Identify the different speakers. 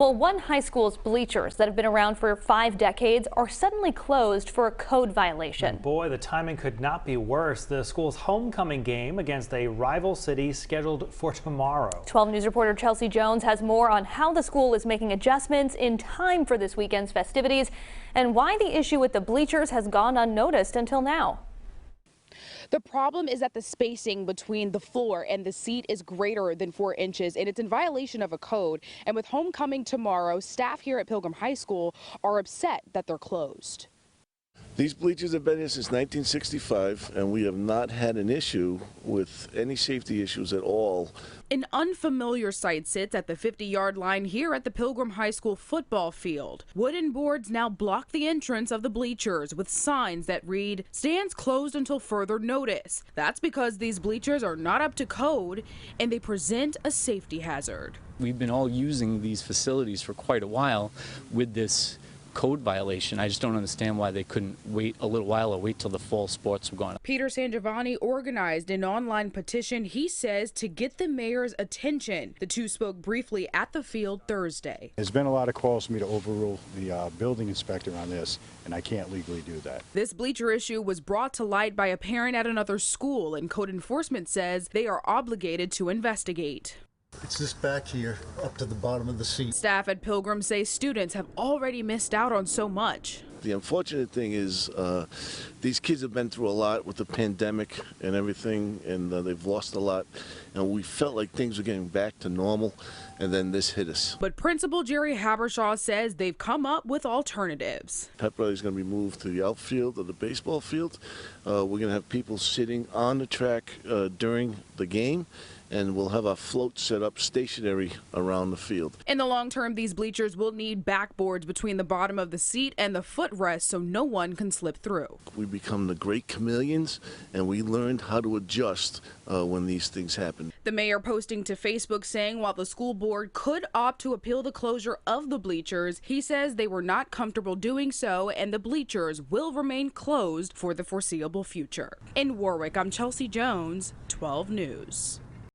Speaker 1: Well, one high school's bleachers that have been around for 5 decades are suddenly closed for a code violation.
Speaker 2: Boy, the timing could not be worse. The school's homecoming game against a rival city scheduled for tomorrow. 12 News reporter Chelsea Jones has more on how the school is making adjustments in time for this weekend's festivities and why the issue with the bleachers has gone unnoticed until now.
Speaker 3: The problem is that the spacing between the floor and the seat is greater than 4 inches, and it's in violation of a code. And with homecoming tomorrow, staff here at Pilgrim High School are upset that they're closed.
Speaker 4: These bleachers have been here since 1965, and we have not had an issue with any safety issues at all.
Speaker 3: An unfamiliar sight sits at the 50-yard line here at the Pilgrim High School football field. Wooden boards now block the entrance of the bleachers with signs that read, "Stands closed until further notice." That's because these bleachers are not up to code and they present a safety hazard.
Speaker 5: We've been all using these facilities for quite a while with this code violation. I just don't understand why they couldn't wait a little while or wait till the fall sports were gone.
Speaker 3: Peter Sangiovanni organized an online petition, he says, to get the mayor's attention. The two spoke briefly at the field Thursday.
Speaker 6: There's been a lot of calls for me to overrule the building inspector on this, and I can't legally do that.
Speaker 3: This bleacher issue was brought to light by a parent at another school, and code enforcement says they are obligated to investigate.
Speaker 7: It's this back here, up to the bottom of the seat.
Speaker 3: Staff at Pilgrim say students have already missed out on so much.
Speaker 4: The unfortunate thing is these kids have been through a lot with the pandemic and everything, and they've lost a lot. And we felt like things were getting back to normal, and then this hit us.
Speaker 3: But Principal Jerry Habershaw says they've come up with alternatives.
Speaker 4: Pep rally is going to be moved to the outfield of the baseball field. We're going to have people sitting on the track during the game, and we'll have a float set up stationary around the field.
Speaker 3: In the long term, these bleachers will need backboards between the bottom of the seat and the footrest so no one can slip through.
Speaker 4: We become the great chameleons, and we learned how to adjust when these things happen.
Speaker 3: The mayor posting to Facebook saying while the school board could opt to appeal the closure of the bleachers, he says they were not comfortable doing so and the bleachers will remain closed for the foreseeable future. In Warwick, I'm Chelsea Jones, 12 News.